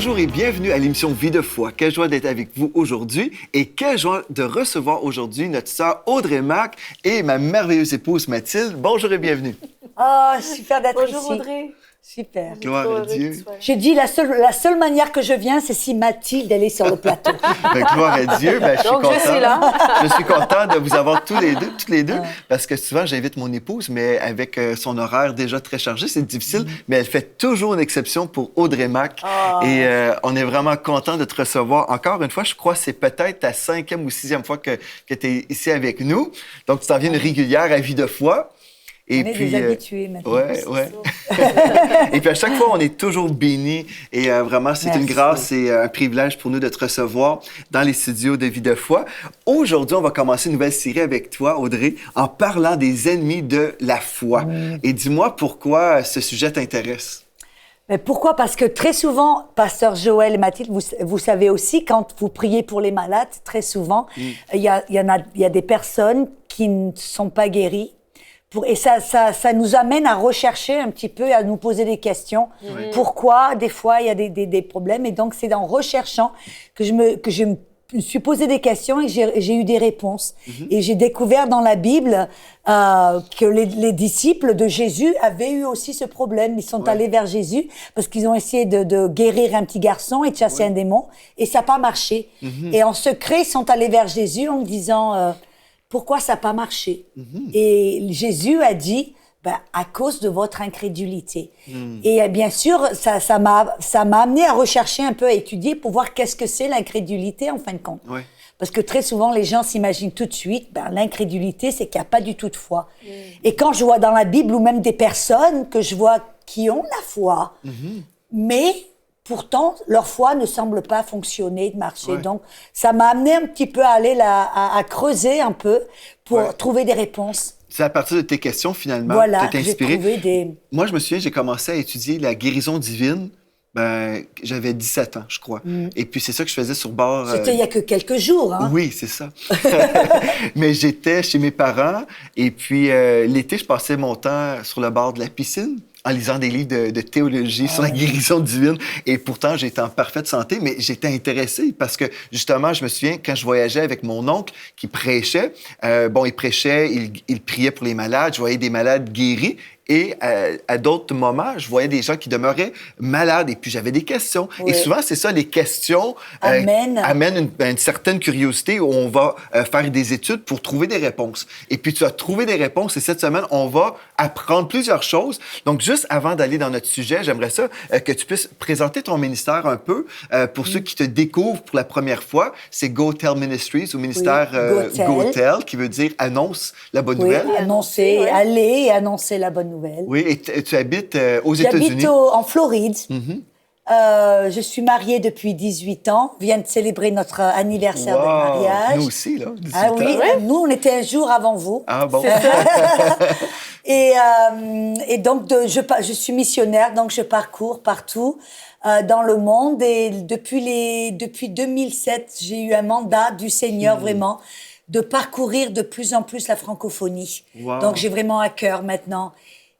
Bonjour et bienvenue à l'émission Vie de foi. Quelle joie d'être avec vous aujourd'hui et quelle joie de recevoir aujourd'hui notre sœur Audrey Mac et ma merveilleuse épouse Mathilde. Bonjour et bienvenue. Oh, super d'être ici. Bonjour Audrey. Super. Gloire à Dieu. Je dis la seule manière que je viens, c'est si Mathilde, elle est sur le plateau. Gloire à Dieu. Je suis Donc, content. je suis là. Je suis content de vous avoir toutes les deux, parce que souvent, j'invite mon épouse, mais avec son horaire déjà très chargé, c'est difficile, mais elle fait toujours une exception pour Audrey Mac. Oh. Et on est vraiment content de te recevoir. Encore une fois, je crois que c'est peut-être ta 5e ou 6e fois que tu es ici avec nous. Donc, tu t'en viens une régulière à Vie de foi. Et On est puis, des habitués maintenant. Ouais. Et puis à chaque fois, on est toujours bénis. Et vraiment, c'est une grâce et un privilège pour nous de te recevoir dans les studios de Vie de foi. Aujourd'hui, on va commencer une nouvelle série avec toi, Audrey, en parlant des ennemis de la foi. Et dis-moi pourquoi ce sujet t'intéresse. Mais pourquoi? Parce que très souvent, Pasteur Joël et Mathilde, vous savez aussi, quand vous priez pour les malades, très souvent, il y a des personnes qui ne sont pas guéries. Et ça nous amène à rechercher un petit peu, à nous poser des questions. Pourquoi, des fois, il y a des problèmes. Et donc, c'est en recherchant que je me suis posé des questions et j'ai eu des réponses. Et j'ai découvert dans la Bible que les disciples de Jésus avaient eu aussi ce problème. Ils sont allés vers Jésus parce qu'ils ont essayé de guérir un petit garçon et de chasser un démon. Et ça n'a pas marché. Et en secret, ils sont allés vers Jésus en disant... pourquoi ça n'a pas marché? Et Jésus a dit, à cause de votre incrédulité. Et bien sûr, ça m'a amené à rechercher un peu, à étudier pour voir qu'est-ce que c'est l'incrédulité en fin de compte. Parce que très souvent, les gens s'imaginent tout de suite, l'incrédulité, c'est qu'il n'y a pas du tout de foi. Et quand je vois dans la Bible, ou même des personnes que je vois qui ont la foi, mais... pourtant, leur foi ne semble pas fonctionner, de marcher. Donc, ça m'a amené un petit peu à aller à creuser un peu pour trouver des réponses. C'est à partir de tes questions, finalement, voilà, que tu t'es inspiré. J'ai trouvé des... Moi, je me souviens, j'ai commencé à étudier la guérison divine. J'avais 17 ans, je crois. Et puis, c'est ça que je faisais sur bord... C'était il y a que quelques jours, hein? Oui, c'est ça. Mais j'étais chez mes parents. Et puis, l'été, je passais mon temps sur le bord de la piscine, en lisant des livres de théologie sur la guérison divine. Et pourtant, j'étais en parfaite santé, mais j'étais intéressé parce que, justement, je me souviens, quand je voyageais avec mon oncle qui prêchait, il prêchait, il priait pour les malades, je voyais des malades guéris. Et à d'autres moments, je voyais des gens qui demeuraient malades. Et puis, j'avais des questions. Et souvent, c'est ça, les questions amènent une certaine curiosité où on va faire des études pour trouver des réponses. Et puis, tu as trouvé des réponses. Et cette semaine, on va apprendre plusieurs choses. Donc, juste avant d'aller dans notre sujet, j'aimerais ça que tu puisses présenter ton ministère un peu pour ceux qui te découvrent pour la première fois. C'est Go Tell Ministries, ou ministère Go Tell, qui veut dire annonce la bonne nouvelle. Annoncer, aller et annoncer la bonne nouvelle. Oui, et tu habites aux États-Unis. J'habite en Floride. Je suis mariée depuis 18 ans. On vient de célébrer notre anniversaire de mariage. Nous aussi, là, 18 ans. Oui, nous, on était un jour avant vous. Ah bon? Et donc, je suis missionnaire, donc je parcours partout dans le monde. Et depuis 2007, j'ai eu un mandat du Seigneur, vraiment, de parcourir de plus en plus la francophonie. Donc, j'ai vraiment à cœur maintenant.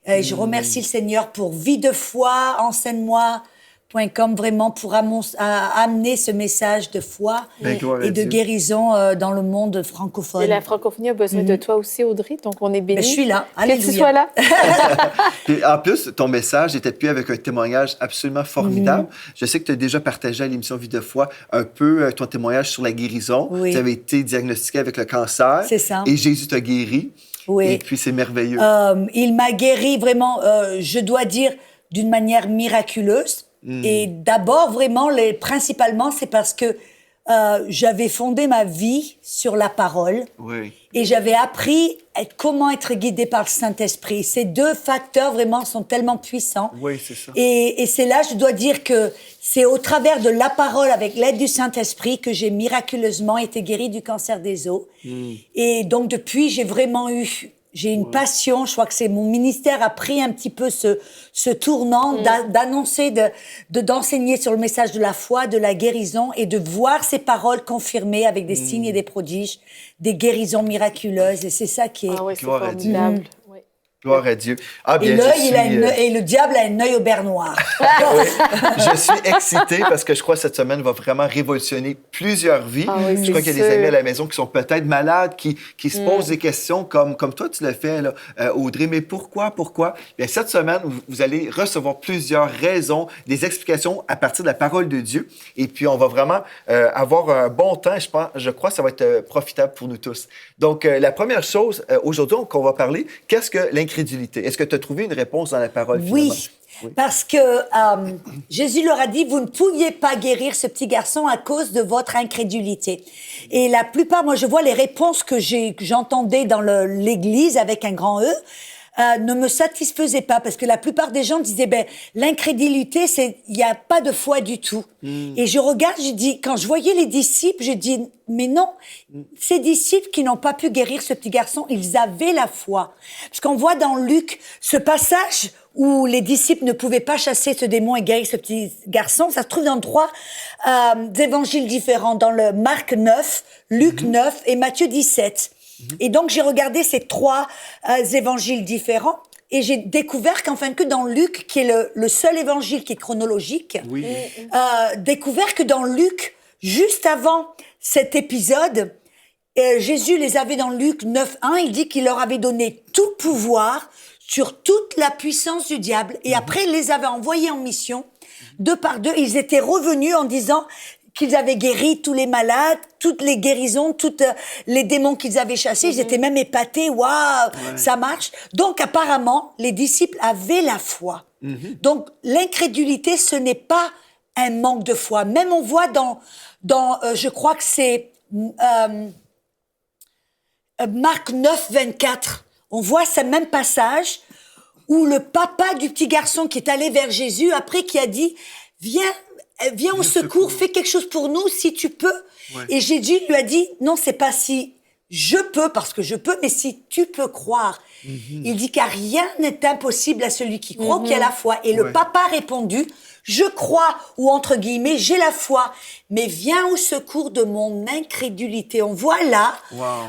Je remercie le Seigneur pour Vie de foi, enseigne-moi.com, vraiment pour amener ce message de foi et de guérison dans le monde francophone. Et la francophonie a besoin de toi aussi, Audrey, donc on est bénis. Je suis là. Que tu sois là. Puis, en plus, ton message était appuyé avec un témoignage absolument formidable. Je sais que tu as déjà partagé à l'émission Vie de foi un peu ton témoignage sur la guérison. Tu avais été diagnostiqué avec le cancer. C'est ça. Et Jésus t'a guéri. Et puis, c'est merveilleux. Il m'a guéri vraiment, je dois dire, d'une manière miraculeuse. Et d'abord, vraiment, principalement, c'est parce que j'avais fondé ma vie sur la parole. Et j'avais appris comment être guidé par le Saint-Esprit. Ces deux facteurs, vraiment, sont tellement puissants. Oui, c'est ça. Et c'est là, je dois dire que c'est au travers de la parole, avec l'aide du Saint-Esprit, que j'ai miraculeusement été guérie du cancer des os. Et donc, depuis, j'ai une passion, je crois que c'est mon ministère a pris un petit peu ce tournant d'annoncer, d'enseigner sur le message de la foi, de la guérison et de voir ces paroles confirmées avec des signes et des prodiges, des guérisons miraculeuses. Et c'est ça qui est... Ah oui, c'est formidable. Gloire à Dieu. Ah, Et, bien, et le diable a un œil au beurre noir. Oui, je suis excité parce que je crois que cette semaine va vraiment révolutionner plusieurs vies. Ah oui, Je crois qu'il y a sûr. des amis à la maison qui sont peut-être malades, qui se posent des questions comme toi tu l'as fait, là, Audrey. Mais pourquoi? Bien, cette semaine, vous allez recevoir plusieurs raisons, des explications à partir de la parole de Dieu. Et puis, on va vraiment avoir un bon temps. Je crois que ça va être profitable pour nous tous. Donc, la première chose aujourd'hui qu'on va parler, qu'est-ce que l'incrédulité? Est-ce que tu as trouvé une réponse dans la parole, finalement? Oui, parce que Jésus leur a dit, vous ne pouviez pas guérir ce petit garçon à cause de votre incrédulité. Et la plupart, moi je vois les réponses que j'entendais dans l'église avec un grand E, ne me satisfaisaient pas, parce que la plupart des gens disaient, l'incrédulité, il n'y a pas de foi du tout. Et je regarde, je dis, quand je voyais les disciples, je dis, mais non, ces disciples qui n'ont pas pu guérir ce petit garçon, ils avaient la foi. Parce qu'on voit dans Luc ce passage où les disciples ne pouvaient pas chasser ce démon et guérir ce petit garçon, ça se trouve dans 3 évangiles différents, dans le Marc 9, Luc 9 et Matthieu 17. Et donc, j'ai regardé ces 3 évangiles différents et j'ai découvert qu'en fin de compte, dans Luc, qui est le seul évangile qui est chronologique, découvert que dans Luc, juste avant cet épisode, Jésus les avait dans Luc 9.1, il dit qu'il leur avait donné tout pouvoir sur toute la puissance du diable. Et après, il les avait envoyés en mission, 2 par 2. Ils étaient revenus en disant qu'ils avaient guéri tous les malades, toutes les guérisons, tous les démons qu'ils avaient chassés. Ils étaient même épatés. Waouh, ça marche. Donc, apparemment, les disciples avaient la foi. Donc, l'incrédulité, ce n'est pas un manque de foi. Même on voit dans je crois que c'est Marc 9, 24. On voit ce même passage où le papa du petit garçon qui est allé vers Jésus, après qui a dit, viens au secours, fais quelque chose pour nous si tu peux. Ouais. Et Jésus lui a dit, non, c'est pas si je peux, parce que je peux, mais si tu peux croire. Il dit car rien n'est impossible à celui qui croit, qui a la foi. Et le papa a répondu, je crois, ou entre guillemets, j'ai la foi, mais viens au secours de mon incrédulité. On voit là,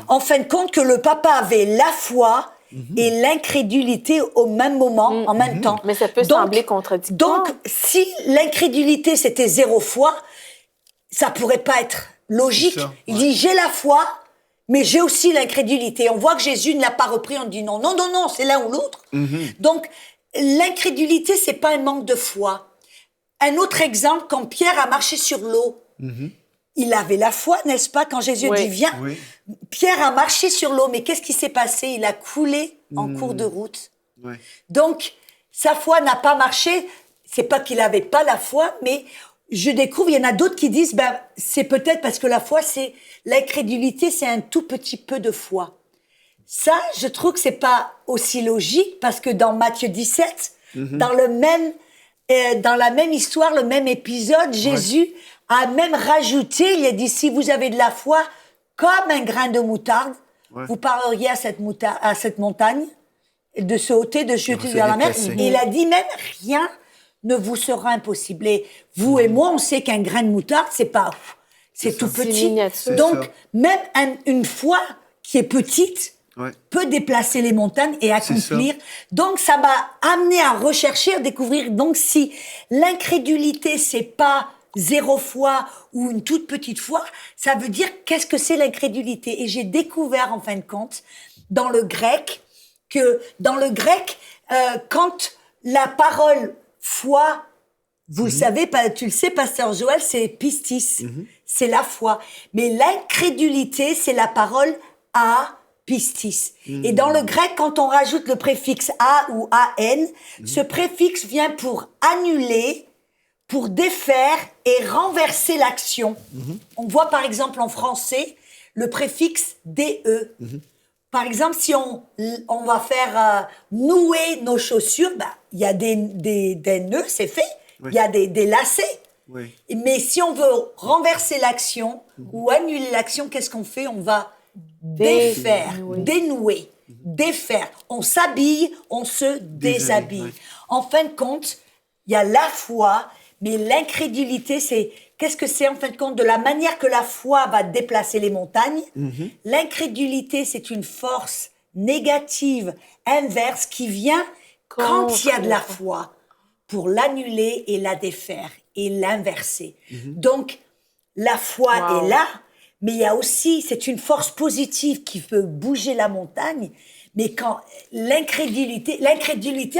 en fin de compte, que le papa avait la foi et l'incrédulité au même moment, en même temps. Mais ça peut sembler contradictoire. Donc, si l'incrédulité, c'était 0 foi, ça pourrait pas être logique. Il dit, j'ai la foi, mais j'ai aussi l'incrédulité. On voit que Jésus ne l'a pas repris, on dit non, c'est l'un ou l'autre. Donc, l'incrédulité, c'est pas un manque de foi. Un autre exemple, quand Pierre a marché sur l'eau, il avait la foi, n'est-ce pas? Quand Jésus dit viens, Pierre a marché sur l'eau, mais qu'est-ce qui s'est passé? Il a coulé en cours de route. Donc, sa foi n'a pas marché. C'est pas qu'il avait pas la foi, mais je découvre, il y en a d'autres qui disent, c'est peut-être parce que la foi, c'est l'incrédulité, c'est un tout petit peu de foi. Ça, je trouve que c'est pas aussi logique, parce que dans Matthieu 17, dans la même histoire, le même épisode, Jésus a même rajouté, il a dit, si vous avez de la foi comme un grain de moutarde, vous parleriez à cette montagne de se ôter, de jeter dans la mer. Et il a dit même, rien ne vous sera impossible. Et vous et moi, on sait qu'un grain de moutarde, c'est tout petit. Donc, même une foi qui est petite peut déplacer les montagnes et accomplir. Donc, ça m'a amené à rechercher, à découvrir. Donc, si l'incrédulité, c'est pas 0 foi ou une toute petite foi, ça veut dire qu'est-ce que c'est l'incrédulité. Et j'ai découvert, en fin de compte, dans le grec, quand la parole foi, vous le savez, tu le sais, pasteur Joël, c'est pistis, c'est la foi. Mais l'incrédulité, c'est la parole pistis. Et dans le grec, quand on rajoute le préfixe a ou an, ce préfixe vient pour annuler, pour défaire et renverser l'action. On voit par exemple en français le préfixe de. Par exemple, si on va faire nouer nos chaussures, il y a des nœuds, c'est fait. Il y a des lacets. Mais si on veut renverser l'action ou annuler l'action, qu'est-ce qu'on fait? On va défaire, dénouer, défaire. On s'habille, on se déshabille. En fin de compte, il y a la foi, mais l'incrédulité, qu'est-ce que c'est en fin de compte? De la manière que la foi va déplacer les montagnes, l'incrédulité, c'est une force négative, inverse, qui vient quand il y a de la foi pour l'annuler et la défaire et l'inverser. Donc, la foi est là, mais il y a aussi, c'est une force positive qui peut bouger la montagne, mais quand l'incrédulité,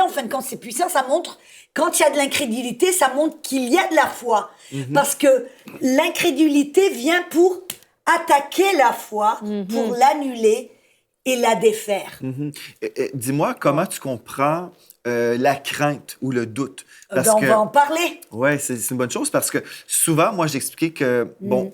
en fin de compte, c'est puissant, ça montre, quand il y a de l'incrédulité, ça montre qu'il y a de la foi. Parce que l'incrédulité vient pour attaquer la foi, pour l'annuler et la défaire. Dis-moi, comment tu comprends la crainte ou le doute? On va en parler. Oui, c'est une bonne chose parce que souvent, moi, j'expliquais que,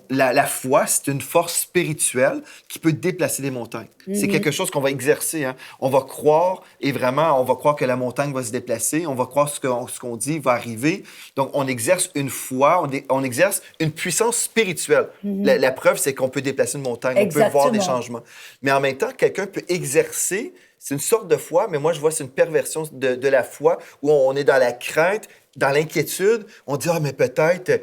la foi, c'est une force spirituelle qui peut déplacer des montagnes. C'est quelque chose qu'on va exercer. Hein. On va croire et vraiment, on va croire que la montagne va se déplacer. On va croire ce qu'on dit va arriver. Donc, on exerce une foi, on exerce une puissance spirituelle. La preuve, c'est qu'on peut déplacer une montagne. Exactement. On peut voir des changements. Mais en même temps, quelqu'un peut exercer. C'est une sorte de foi, mais moi, je vois c'est une perversion de la foi où on est dans la crainte, dans l'inquiétude. On dit, mais peut-être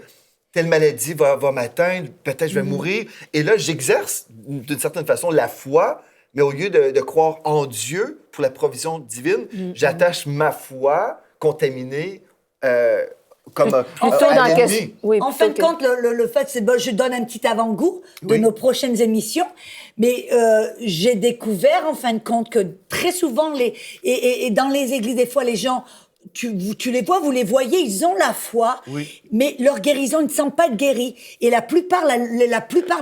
telle maladie va m'atteindre, peut-être je vais mourir. Et là, j'exerce d'une certaine façon la foi, mais au lieu de croire en Dieu pour la provision divine, j'attache ma foi contaminée comme à l'ennemi. En fin de compte, le fait, c'est je donne un petit avant-goût de nos prochaines émissions, mais j'ai découvert, en fin de compte, que très souvent, et dans les églises, des fois, les gens, tu les vois, vous les voyez, ils ont la foi, mais leur guérison, ils ne semblent pas être guéris. Et la plupart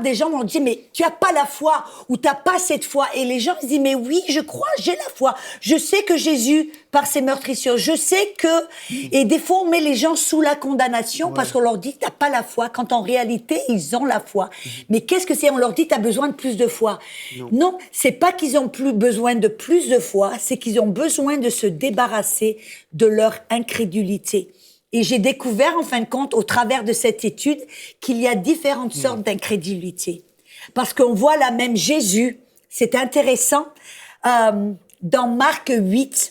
des gens vont dire, mais tu n'as pas la foi, ou tu n'as pas cette foi. Et les gens se disent, mais oui, je crois, j'ai la foi. Je sais que Jésus, par ses meurtrissures, je sais que... Et des fois, on met les gens sous la condamnation parce qu'on leur dit, tu n'as pas la foi, quand en réalité, ils ont la foi. Mais qu'est-ce que c'est? On leur dit, tu as besoin de plus de foi. Non, c'est pas qu'ils ont plus besoin de plus de foi, c'est qu'ils ont besoin de se débarrasser de leur incrédulité. Et j'ai découvert, en fin de compte, au travers de cette étude, qu'il y a différentes sortes d'incrédulité. Parce qu'on voit là même Jésus, c'est intéressant, dans Marc 8,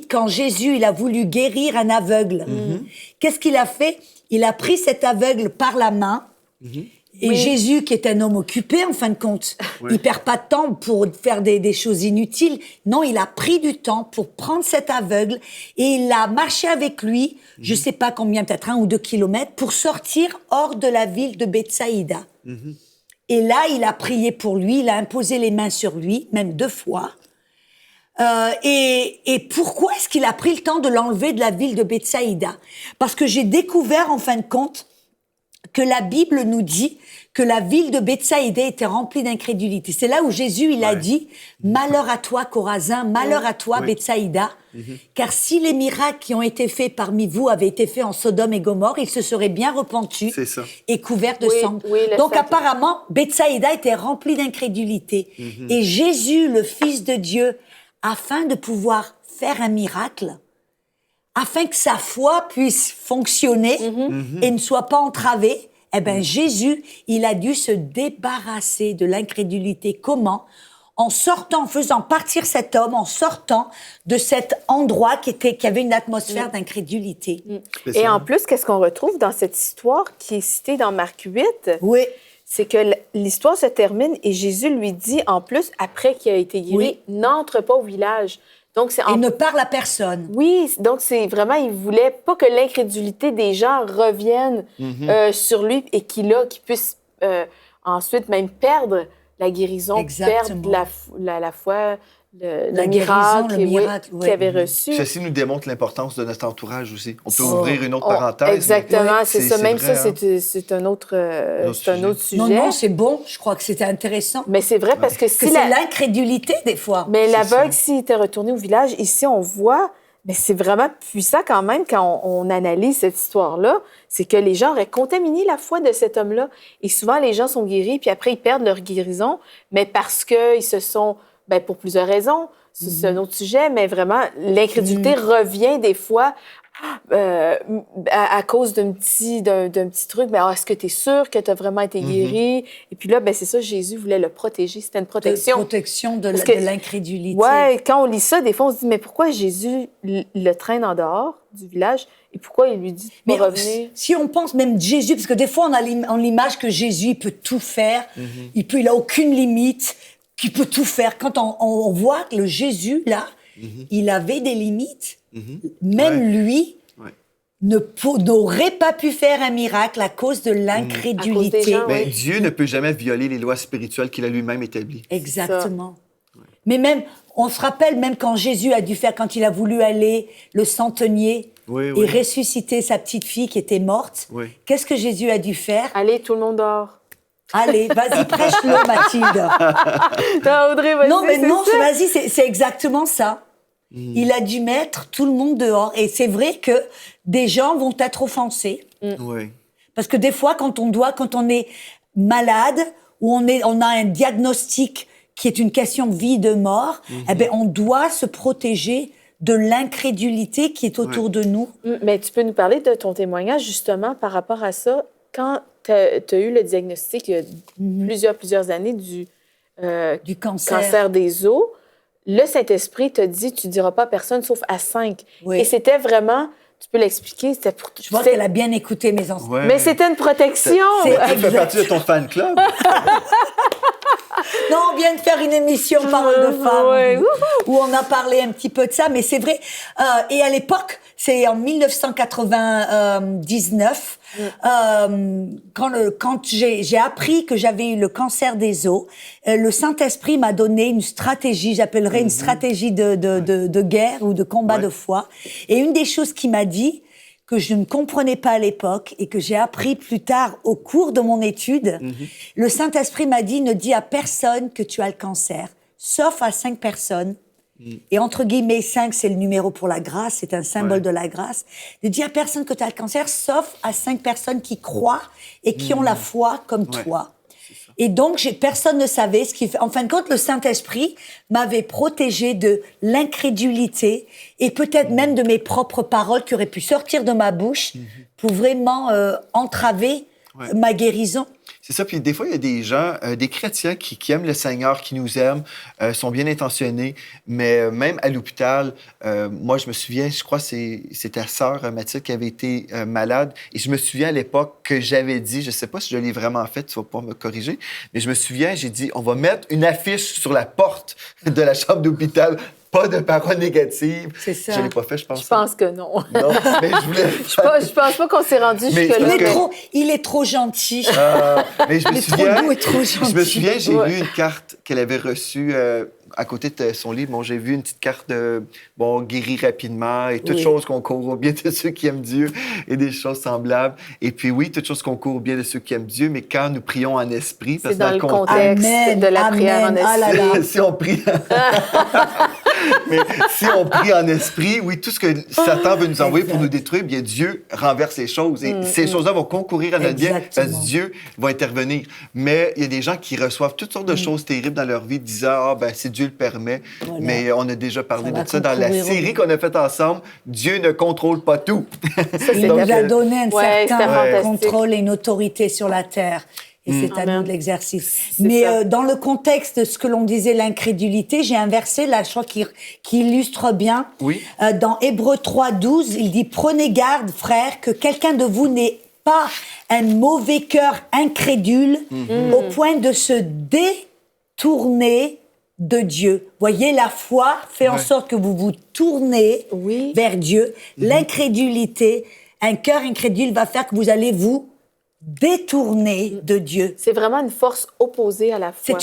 quand Jésus, il a voulu guérir un aveugle, qu'est-ce qu'il a fait? Il a pris cet aveugle par la main, et Jésus, qui est un homme occupé, en fin de compte, il perd pas de temps pour faire des choses inutiles. Non, il a pris du temps pour prendre cet aveugle et il a marché avec lui, je sais pas combien, peut-être 1 ou 2 kilomètres, pour sortir hors de la ville de Bethsaïda. Et là, il a prié pour lui, il a imposé les mains sur lui, même 2 fois. Et pourquoi est-ce qu'il a pris le temps de l'enlever de la ville de Bethsaïda? Parce que j'ai découvert, en fin de compte, que la Bible nous dit que la ville de Bethsaïda était remplie d'incrédulité. C'est là où Jésus, il a dit « Malheur à toi, Chorazin, malheur à toi, Bethsaïda, car si les miracles qui ont été faits parmi vous avaient été faits en Sodome et Gomorrhe, ils se seraient bien rependus et couverts de sang. » Donc apparemment, Bethsaïda était remplie d'incrédulité. Et Jésus, le Fils de Dieu, afin de pouvoir faire un miracle, afin que sa foi puisse fonctionner et ne soit pas entravée, eh ben Jésus, il a dû se débarrasser de l'incrédulité. Comment? En sortant, en faisant partir cet homme, en sortant de cet endroit qui avait une atmosphère d'incrédulité. Et en plus, qu'est-ce qu'on retrouve dans cette histoire qui est citée dans Marc 8? C'est que l'histoire se termine et Jésus lui dit, en plus, après qu'il a été guéri, n'entre pas au village. Donc, et ne parle à personne. Oui, donc c'est vraiment, il voulait pas que l'incrédulité des gens revienne sur lui et qu'il puisse ensuite même perdre la guérison, perdre la foi, le miracle qu'il avait reçu. Ceci nous démontre l'importance de notre entourage aussi. On peut ouvrir une autre parenthèse. Exactement, c'est ça. Même vrai, ça, c'est un autre sujet. Non, c'est bon. Je crois que c'était intéressant. Mais c'est vrai parce que c'est l'incrédulité, des fois. Mais l'aveugle, s'il était retourné au village, ici, on voit... Mais c'est vraiment puissant quand même quand on analyse cette histoire-là. C'est que les gens auraient contaminé la foi de cet homme-là. Et souvent, les gens sont guéris, puis après, ils perdent leur guérison, mais parce qu'ils se sont... pour plusieurs raisons. C'est un autre sujet, mais vraiment, l'incrédulité revient des fois à cause d'un petit truc. Mais est-ce que tu es sûr que tu as vraiment été guéri? Et puis là, c'est ça, Jésus voulait le protéger. C'était une protection. Protection de l'incrédulité. Oui, quand on lit ça, des fois, on se dit, mais pourquoi Jésus le traîne en dehors du village? Et pourquoi il lui dit de pas revenir? Si on pense même Jésus, parce que des fois, on a l'image que Jésus, il peut tout faire. Il a aucune limite. qui peut tout faire. Quand on voit que le Jésus, là, il avait des limites. Même lui n'aurait pas pu faire un miracle à cause de l'incrédulité. À cause des gens, Mais Dieu ne peut jamais violer les lois spirituelles qu'il a lui-même établies. Exactement. Mais même, on se rappelle, même quand Jésus a dû faire, quand il a voulu aller le centenier et ressusciter sa petite fille qui était morte, qu'est-ce que Jésus a dû faire? Allez, tout le monde dort. Allez, vas-y, prêche-le, Mathilde. Non, Audrey, vas-y. Non, mais c'est non, ça. vas-y, c'est exactement ça. Il a dû mettre tout le monde dehors. Et c'est vrai que des gens vont être offensés. Oui. Parce que des fois, quand on est malade, ou on a un diagnostic qui est une question de vie, de mort, eh ben, on doit se protéger de l'incrédulité qui est autour de nous. Mais tu peux nous parler de ton témoignage, justement, par rapport à ça. Quand tu as eu le diagnostic, il y a plusieurs années, du cancer des os, le Saint-Esprit t'a dit, tu ne diras pas à personne sauf à 5. Oui. Et c'était vraiment, tu peux l'expliquer, c'était pour... Je vois qu'elle a bien écouté mes enseignements. Ouais. Mais c'était une protection! Ça fait partie de ton fan club. Non, on vient de faire une émission Parole de femmes Ouais. où on a parlé un petit peu de ça, mais c'est vrai. Et à l'époque, c'est en 1999, quand j'ai appris que j'avais eu le cancer des os, le Saint-Esprit m'a donné une stratégie, j'appellerais une stratégie de guerre ou de combat de foi. Et une des choses qu'il m'a dit, que je ne comprenais pas à l'époque et que j'ai appris plus tard au cours de mon étude, le Saint-Esprit m'a dit, ne dis à personne que tu as le cancer, sauf à 5 personnes. Et entre guillemets, 5, c'est le numéro pour la grâce, c'est un symbole de la grâce. Ne dis à personne que tu as le cancer, sauf à 5 personnes qui croient et qui ont la foi comme toi. Et donc, personne ne savait ce qu'il fait. En fin de compte, le Saint-Esprit m'avait protégée de l'incrédulité et peut-être même de mes propres paroles qui auraient pu sortir de ma bouche pour vraiment entraver ma guérison. C'est ça. Puis des fois, il y a des gens, des chrétiens qui aiment le Seigneur, qui nous aiment, sont bien intentionnés, mais même à l'hôpital, moi, je me souviens, je crois que c'est ta sœur, Mathilde, qui avait été malade. Et je me souviens à l'époque que j'avais dit, je ne sais pas si je l'ai vraiment fait, tu vas pas me corriger, mais je me souviens, j'ai dit, on va mettre une affiche sur la porte de la chambre d'hôpital. Pas de paroles négatives. C'est ça. Je ne l'ai pas fait, je pense. Je pense que non. Non, mais je voulais... Je pense pas qu'on s'est rendu jusque-là. Il est trop gentil. Mais je me souviens, trop doux et trop gentil. je me souviens, j'ai vu une carte qu'elle avait reçue à côté de son livre. Bon, j'ai vu une petite carte de guérir rapidement et toutes choses concourent au bien de ceux qui aiment Dieu et des choses semblables. Et puis oui, toutes choses concourent au bien de ceux qui aiment Dieu, mais quand nous prions en esprit, c'est dans le contexte de la prière en esprit. Si on prie... Mais si on prie en esprit, oui, tout ce que Satan veut nous envoyer pour nous détruire, bien Dieu renverse les choses. Et ces choses-là vont concourir à notre bien parce que Dieu va intervenir. Mais il y a des gens qui reçoivent toutes sortes de choses terribles dans leur vie, disant, si Dieu le permet. Voilà. Mais on a déjà parlé de ça dans la série qu'on a faite ensemble. Dieu ne contrôle pas tout. Il nous a donné un certain contrôle et une autorité sur la terre. Et c'est à nous de l'exercice. Mais dans le contexte de ce que l'on disait, l'incrédulité, j'ai un verset là, je crois, qui illustre bien. Oui. Dans Hébreux 3:12, il dit « Prenez garde, frères, que quelqu'un de vous n'ait pas un mauvais cœur incrédule au point de se détourner de Dieu. » Voyez, la foi fait en sorte que vous vous tournez vers Dieu. L'incrédulité, un cœur incrédule va faire que vous allez vous détourner de Dieu. C'est vraiment une force opposée à la foi.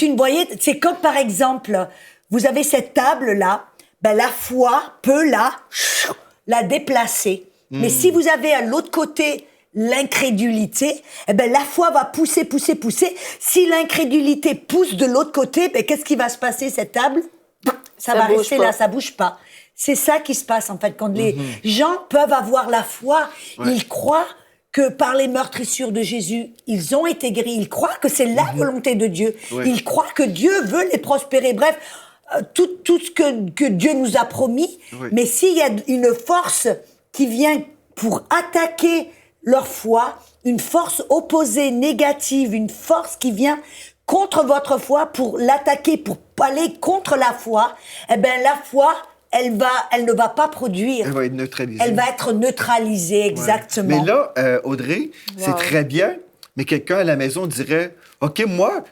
C'est comme par exemple, vous avez cette table-là, la foi peut la déplacer. Mais si vous avez à l'autre côté l'incrédulité, la foi va pousser. Si l'incrédulité pousse de l'autre côté, qu'est-ce qui va se passer, cette table? Ça va rester là, ça bouge pas. C'est ça qui se passe, en fait, quand les gens peuvent avoir la foi, ils croient que par les meurtrissures de Jésus, ils ont été guéris. Ils croient que c'est la volonté de Dieu. Ils croient que Dieu veut les prospérer. Bref, tout ce que Dieu nous a promis. Mais s'il y a une force qui vient pour attaquer leur foi, une force opposée, négative, une force qui vient contre votre foi pour l'attaquer, pour aller contre la foi, la foi... Elle ne va pas produire. Elle va être neutralisée. Elle va être neutralisée, exactement. Mais là, Audrey, c'est très bien, Mais quelqu'un à la maison dirait, OK, moi,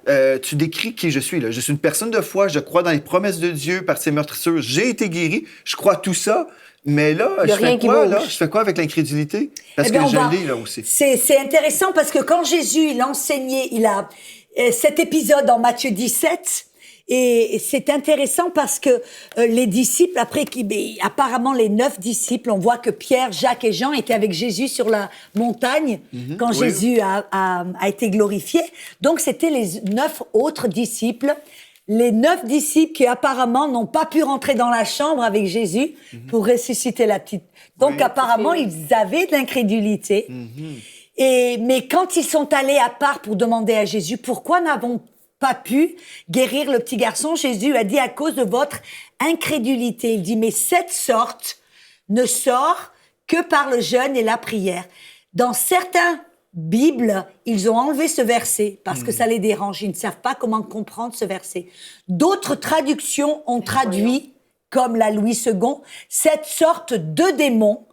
tu décris qui je suis. Là. Je suis une personne de foi, je crois dans les promesses de Dieu par ses meurtrissures, j'ai été guéri, je crois tout ça. Mais là, je fais quoi, là? Je fais quoi avec l'incrédulité? Parce que je l'ai, là, aussi. C'est intéressant parce que quand Jésus, il enseignait, il a cet épisode en Matthieu 17, et c'est intéressant parce que les disciples, après, apparemment les 9 disciples, on voit que Pierre, Jacques et Jean étaient avec Jésus sur la montagne quand Jésus a été glorifié. Donc, c'était les 9 autres disciples. Les 9 disciples qui apparemment n'ont pas pu rentrer dans la chambre avec Jésus pour ressusciter la petite. Donc apparemment, ils avaient de l'incrédulité. Mais quand ils sont allés à part pour demander à Jésus, pourquoi n'avons pas pu guérir le petit garçon, Jésus a dit à cause de votre incrédulité. Il dit, mais cette sorte ne sort que par le jeûne et la prière. Dans certains Bible, ils ont enlevé ce verset parce que ça les dérange. Ils ne savent pas comment comprendre ce verset. D'autres traductions ont traduit, comme la Louis II, cette sorte de démon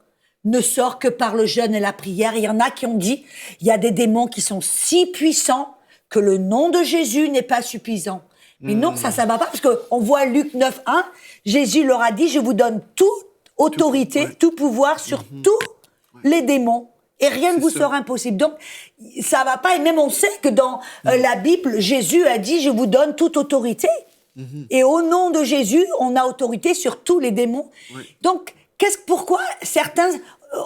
ne sort que par le jeûne et la prière. Il y en a qui ont dit, il y a des démons qui sont si puissants que le nom de Jésus n'est pas suffisant. Mais non, ça va pas parce qu'on voit Luc 9:1, Jésus leur a dit, je vous donne toute autorité, tout pouvoir sur tous les démons. Et rien ne vous sera impossible. Donc, ça va pas. Et même on sait que dans la Bible, Jésus a dit, je vous donne toute autorité. Et au nom de Jésus, on a autorité sur tous les démons. Donc, pourquoi certains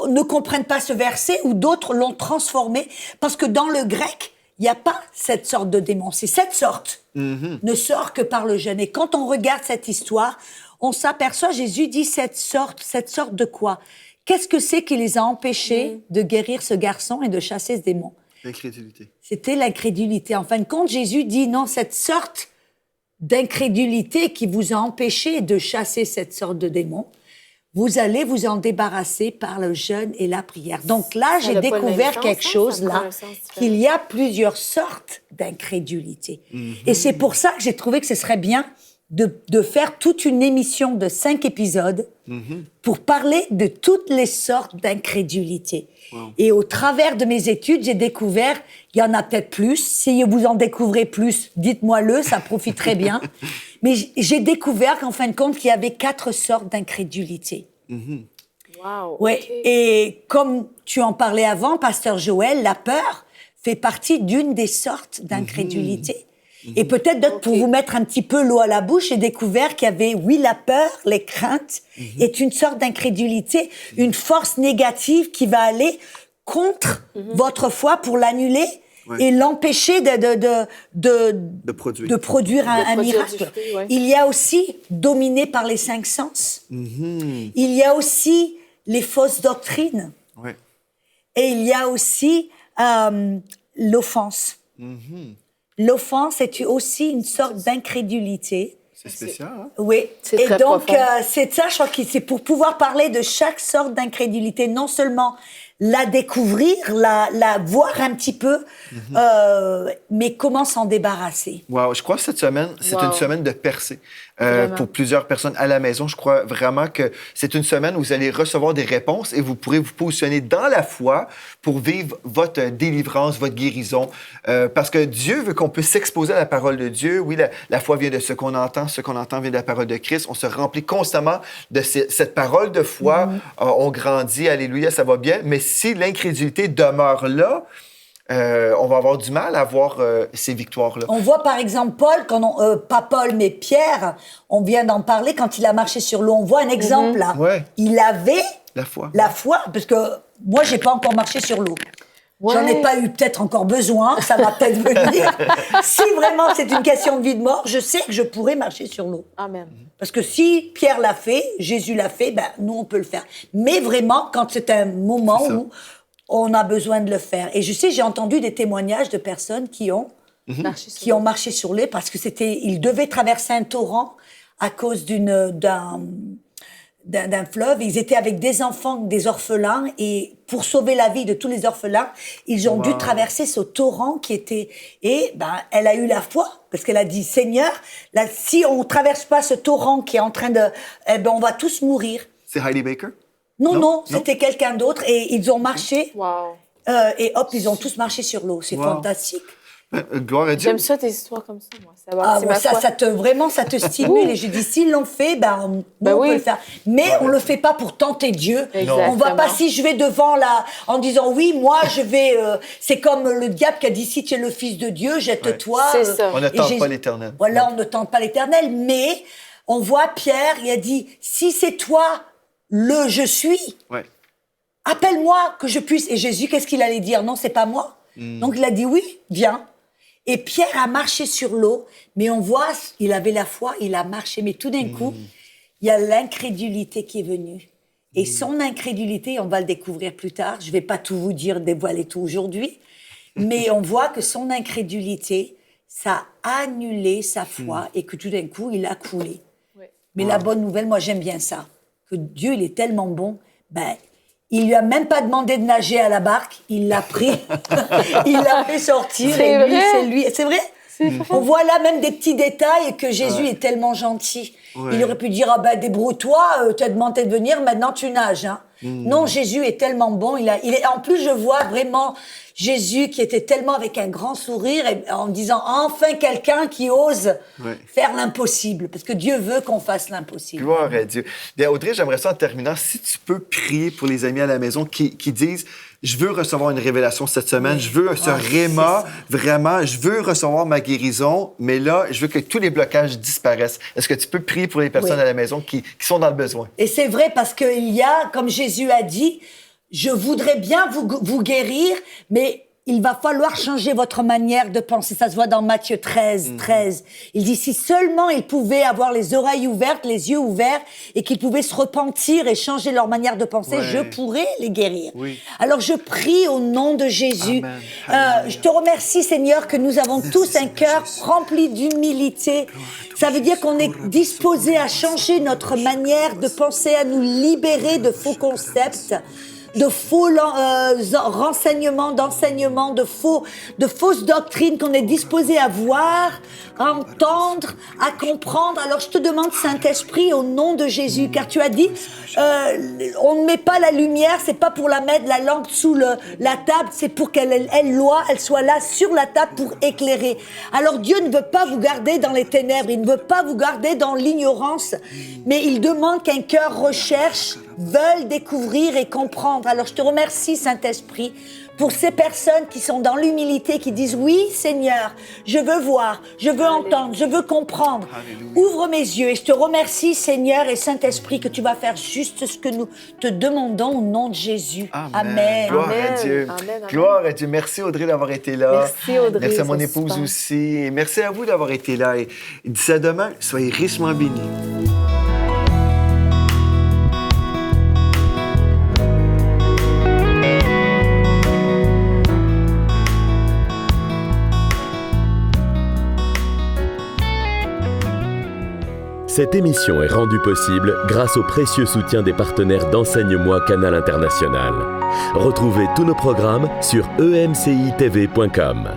ne comprennent pas ce verset ou d'autres l'ont transformé? Parce que dans le grec, il n'y a pas cette sorte de démon. C'est cette sorte ne sort que par le jeûne. Et quand on regarde cette histoire, on s'aperçoit, Jésus dit cette sorte de quoi? Qu'est-ce que c'est qui les a empêchés de guérir ce garçon et de chasser ce démon? L'incrédulité. C'était l'incrédulité. En fin de compte, Jésus dit non, cette sorte d'incrédulité qui vous a empêché de chasser cette sorte de démon, vous allez vous en débarrasser par le jeûne et la prière. Donc là, j'ai découvert quelque chose là, qu'il y a plusieurs sortes d'incrédulité. Et c'est pour ça que j'ai trouvé que ce serait bien de faire toute une émission de 5 épisodes pour parler de toutes les sortes d'incrédulité. Et au travers de mes études, j'ai découvert, il y en a peut-être plus. Si vous en découvrez plus, dites-moi-le, ça profiterait bien. Mais j'ai découvert qu'en fin de compte, qu'il y avait 4 sortes d'incrédulité. Wow. Ouais. Okay. Et comme tu en parlais avant, Pasteur Joël, la peur fait partie d'une des sortes d'incrédulité. Et peut-être pour vous mettre un petit peu l'eau à la bouche, j'ai découvert qu'il y avait, oui, la peur, les craintes, est une sorte d'incrédulité, une force négative qui va aller contre votre foi pour l'annuler et l'empêcher de produire un miracle. Fruit, Il y a aussi dominé par les 5 sens. Il y a aussi les fausses doctrines. Et il y a aussi l'offense. L'offense est aussi une sorte d'incrédulité. C'est spécial, hein? Oui. C'est très donc, profond. c'est ça, je crois que c'est pour pouvoir parler de chaque sorte d'incrédulité, non seulement la découvrir, la voir un petit peu, mais comment s'en débarrasser. Wow, je crois que cette semaine, c'est une semaine de percée. Pour plusieurs personnes à la maison, je crois vraiment que c'est une semaine où vous allez recevoir des réponses et vous pourrez vous positionner dans la foi pour vivre votre délivrance, votre guérison. Parce que Dieu veut qu'on puisse s'exposer à la parole de Dieu. Oui, la foi vient de ce qu'on entend vient de la parole de Christ. On se remplit constamment de cette parole de foi. On grandit, alléluia, ça va bien. Mais si l'incrédulité demeure là, on va avoir du mal à voir ces victoires-là. On voit par exemple Paul, pas Paul, mais Pierre, on vient d'en parler, quand il a marché sur l'eau, on voit un exemple là. Il avait la foi, parce que moi, j'ai pas encore marché sur l'eau. J'en ai pas eu peut-être encore besoin, ça va peut-être venir. Si vraiment c'est une question de vie de mort, je sais que je pourrais marcher sur l'eau. Amen. Parce que si Pierre l'a fait, Jésus l'a fait, ben nous on peut le faire. Mais vraiment, quand c'est un moment où on a besoin de le faire. Et je sais, j'ai entendu des témoignages de personnes qui ont marché sur l'eau parce que ils devaient traverser un torrent à cause d'un fleuve. Ils étaient avec des enfants, des orphelins, et pour sauver la vie de tous les orphelins, ils ont dû traverser ce torrent qui était... Et elle a eu la foi, parce qu'elle a dit, Seigneur, là, si on traverse pas ce torrent qui est en train de... on va tous mourir. C'est Heidi Baker? Non, c'était quelqu'un d'autre, et ils ont marché. Et hop, ils ont tous marché sur l'eau. C'est Wow. fantastique. Gloire à Dieu. J'aime ça, tes histoires comme ça, moi. Savoir Ah, que c'est bon, ma foi. ça te stimule. Et je dis, s'ils l'ont fait, nous, Ben on oui. peut le faire. Mais on le fait pas pour tenter Dieu. Exactement. On va pas, si je vais devant là, en disant, oui, moi, je vais, c'est comme le diable qui a dit, si tu es le fils de Dieu, jette-toi. C'est ça. On ne Et tente Jésus- pas l'Éternel. Voilà, on ne tente pas l'Éternel. Mais on voit Pierre, il a dit, si c'est toi, le je suis, Ouais. appelle-moi que je puisse. Et Jésus, qu'est-ce qu'il allait dire? Non, c'est pas moi. Donc il a dit oui, viens. Et Pierre a marché sur l'eau, mais on voit, il avait la foi, il a marché. Mais tout d'un coup, il y a l'incrédulité qui est venue. Et son incrédulité, on va le découvrir plus tard. Je vais pas tout vous dire, dévoiler tout aujourd'hui. Mais on voit que son incrédulité, ça a annulé sa foi et que tout d'un coup, il a coulé. Ouais. Mais la bonne nouvelle, moi j'aime bien ça, que Dieu il est tellement bon, il lui a même pas demandé de nager à la barque, il l'a pris, il l'a fait sortir C'est et lui vrai. c'est lui, c'est vrai. On voit là même des petits détails que Jésus est tellement gentil. Ouais. Il aurait pu dire débrouille-toi, tu as demandé de venir, maintenant tu nages. Hein. Non, Jésus est tellement bon. En plus je vois vraiment Jésus qui était tellement avec un grand sourire et en disant enfin quelqu'un qui ose faire l'impossible, parce que Dieu veut qu'on fasse l'impossible. Gloire à Dieu. Bien, Audrey, j'aimerais ça en terminant, si tu peux prier pour les amis à la maison qui disent je veux recevoir une révélation cette semaine, je veux ce réma, vraiment, je veux recevoir ma guérison, mais là, je veux que tous les blocages disparaissent. Est-ce que tu peux prier pour les personnes à la maison qui sont dans le besoin? Et c'est vrai parce qu'il y a, comme Jésus a dit, je voudrais bien vous guérir, mais il va falloir changer votre manière de penser. Ça se voit dans Matthieu 13. Il dit, si seulement ils pouvaient avoir les oreilles ouvertes, les yeux ouverts, et qu'ils pouvaient se repentir et changer leur manière de penser, je pourrais les guérir. Oui. Alors je prie au nom de Jésus. Je te remercie, Seigneur, que nous avons tous un cœur rempli d'humilité. Ça veut dire qu'on est disposé à changer notre manière de penser, à nous libérer de faux concepts, de faux renseignements, d'enseignements, de fausses doctrines qu'on est disposé à voir, à entendre, à comprendre. Alors je te demande, Saint-Esprit, au nom de Jésus, car tu as dit, on ne met pas la lumière, c'est pas pour la mettre la lampe sous la table, c'est pour qu'elle soit là sur la table pour éclairer. Alors Dieu ne veut pas vous garder dans les ténèbres, il ne veut pas vous garder dans l'ignorance, mais il demande qu'un cœur recherche, veuille découvrir et comprendre. Alors je te remercie, Saint-Esprit, pour ces personnes qui sont dans l'humilité, qui disent oui, Seigneur, je veux voir, je veux entendre, je veux comprendre. Alléluia. Ouvre mes yeux et je te remercie, Seigneur et Saint-Esprit, que tu vas faire juste ce que nous te demandons au nom de Jésus. Amen. Gloire Amen. à Dieu. Amen. Gloire à Dieu. Merci, Audrey, d'avoir été là. Merci, Audrey. Merci à mon c'est épouse super. aussi. Et merci à vous d'avoir été là. Et d'ici à demain, soyez richement bénis. Cette émission est rendue possible grâce au précieux soutien des partenaires d'Enseigne-moi Canal International. Retrouvez tous nos programmes sur emcitv.com.